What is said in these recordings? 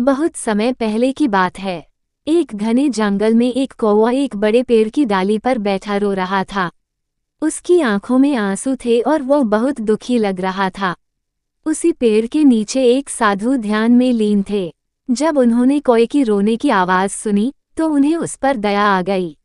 बहुत समय पहले की बात है। एक घने जंगल में एक कौवा एक बड़े पेड़ की डाली पर बैठा रो रहा था। उसकी आंखों में आंसू थे और वो बहुत दुखी लग रहा था। उसी पेड़ के नीचे एक साधु ध्यान में लीन थे। जब उन्होंने कौवे की रोने की आवाज़ सुनी तो उन्हें उस पर दया आ गई।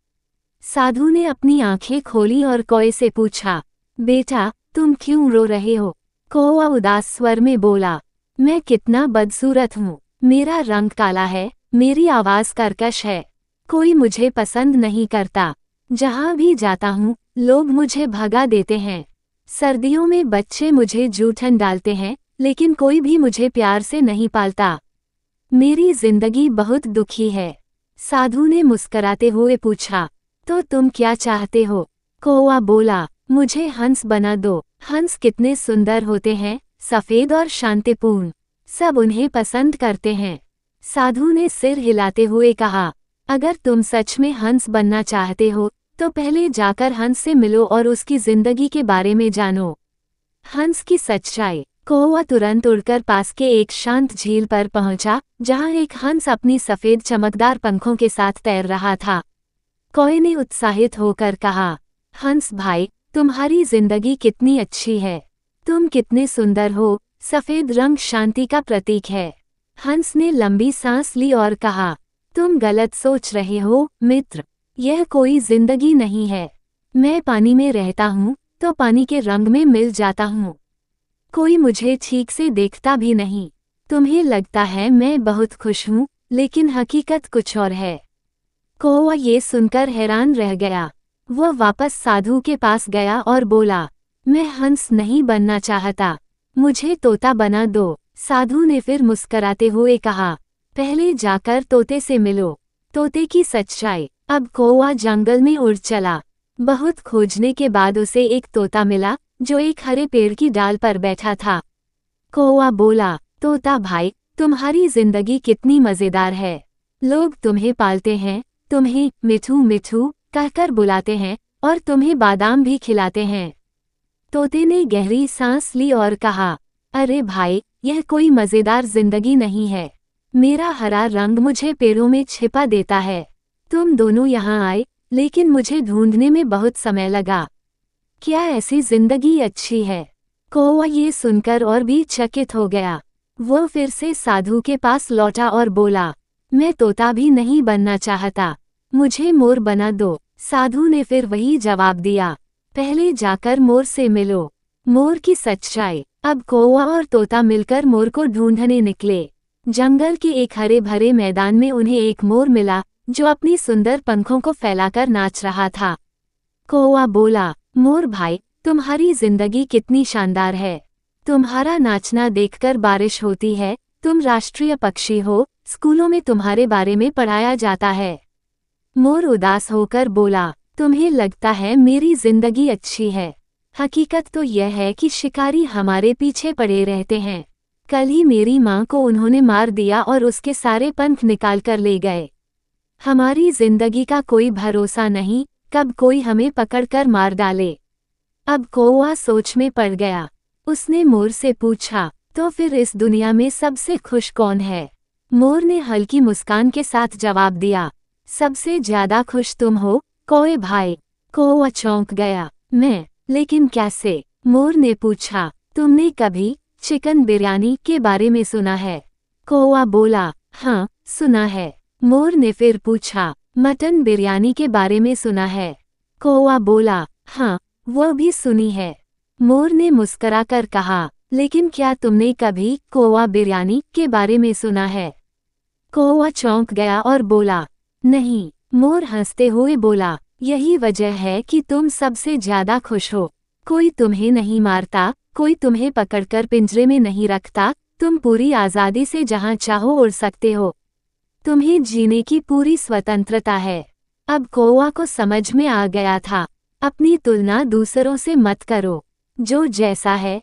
साधु ने अपनी आंखें खोली और कौवे से पूछा, बेटा तुम क्यों रो रहे हो? कौवा उदास स्वर में बोला, मैं कितना बदसूरत हूँ। मेरा रंग काला है, मेरी आवाज़ कर्कश है, कोई मुझे पसंद नहीं करता। जहाँ भी जाता हूँ लोग मुझे भगा देते हैं। सर्दियों में बच्चे मुझे जूठन डालते हैं, लेकिन कोई भी मुझे प्यार से नहीं पालता। मेरी जिंदगी बहुत दुखी है। साधु ने मुस्कराते हुए पूछा, तो तुम क्या चाहते हो? कौवा बोला, मुझे हंस बना दो। हंस कितने सुंदर होते हैं, सफ़ेद और शांतिपूर्ण, सब उन्हें पसंद करते हैं। साधु ने सिर हिलाते हुए कहा, अगर तुम सच में हंस बनना चाहते हो तो पहले जाकर हंस से मिलो और उसकी जिंदगी के बारे में जानो। हंस की सच्चाई। कौवा तुरंत उड़कर पास के एक शांत झील पर पहुंचा, जहां एक हंस अपनी सफ़ेद चमकदार पंखों के साथ तैर रहा था। कौवे ने उत्साहित होकर कहा, हंस भाई, तुम्हारी जिंदगी कितनी अच्छी है, तुम कितने सुंदर हो। सफ़ेद रंग शांति का प्रतीक है। हंस ने लंबी सांस ली और कहा, तुम गलत सोच रहे हो मित्र, यह कोई जिंदगी नहीं है। मैं पानी में रहता हूँ तो पानी के रंग में मिल जाता हूँ। कोई मुझे ठीक से देखता भी नहीं। तुम्हें लगता है मैं बहुत खुश हूँ, लेकिन हकीकत कुछ और है। कौवा ये सुनकर हैरान रह गया। वह वापस साधु के पास गया और बोला, मैं हंस नहीं बनना चाहता, मुझे तोता बना दो। साधु ने फिर मुस्कराते हुए कहा, पहले जाकर तोते से मिलो। तोते की सच्चाई। अब कौवा जंगल में उड़ चला। बहुत खोजने के बाद उसे एक तोता मिला जो एक हरे पेड़ की डाल पर बैठा था। कौवा बोला, तोता भाई, तुम्हारी जिंदगी कितनी मज़ेदार है। लोग तुम्हें पालते हैं, तुम्हें मिठू मिठू कहकर बुलाते हैं और तुम्हें बादाम भी खिलाते हैं। तोते ने गहरी सांस ली और कहा, अरे भाई, यह कोई मज़ेदार जिंदगी नहीं है। मेरा हरा रंग मुझे पेड़ों में छिपा देता है। तुम दोनों यहाँ आए, लेकिन मुझे ढूंढने में बहुत समय लगा। क्या ऐसी जिंदगी अच्छी है? कौवा ये सुनकर और भी चकित हो गया। वो फिर से साधु के पास लौटा और बोला, मैं तोता भी नहीं बनना चाहता, मुझे मोर बना दो। साधु ने फिर वही जवाब दिया, पहले जाकर मोर से मिलो। मोर की सच्चाई। अब कौवा और तोता मिलकर मोर को ढूंढने निकले। जंगल के एक हरे भरे मैदान में उन्हें एक मोर मिला जो अपनी सुंदर पंखों को फैलाकर नाच रहा था। कौवा बोला, मोर भाई, तुम्हारी जिंदगी कितनी शानदार है। तुम्हारा नाचना देखकर बारिश होती है, तुम राष्ट्रीय पक्षी हो, स्कूलों में तुम्हारे बारे में पढ़ाया जाता है। मोर उदास होकर बोला, तुम्हें लगता है मेरी जिंदगी अच्छी है। हकीकत तो यह है कि शिकारी हमारे पीछे पड़े रहते हैं। कल ही मेरी माँ को उन्होंने मार दिया और उसके सारे पंख निकाल कर ले गए। हमारी जिंदगी का कोई भरोसा नहीं, कब कोई हमें पकड़कर मार डाले। अब कौवा सोच में पड़ गया। उसने मोर से पूछा, तो फिर इस दुनिया में सबसे खुश कौन है? मोर ने हल्की मुस्कान के साथ जवाब दिया, सबसे ज्यादा खुश तुम हो कौवे भाई। कौवा चौंक गया, मैं? लेकिन कैसे? मोर ने पूछा, तुमने कभी चिकन बिरयानी के बारे में सुना है? कौवा बोला, हाँ सुना है। मोर ने फिर पूछा, मटन बिरयानी के बारे में सुना है? कौवा बोला, हाँ वो भी सुनी है। मोर ने मुस्कराकर कहा, लेकिन क्या तुमने कभी कौवा बिरयानी के बारे में सुना है? कौवा चौंक गया और बोला, नहीं। मोर हंसते हुए बोला, यही वजह है कि तुम सबसे ज्यादा खुश हो। कोई तुम्हें नहीं मारता, कोई तुम्हें पकड़कर पिंजरे में नहीं रखता, तुम पूरी आज़ादी से जहां चाहो उड़ सकते हो। तुम्हें जीने की पूरी स्वतंत्रता है। अब कौवा को समझ में आ गया था, अपनी तुलना दूसरों से मत करो। जो जैसा है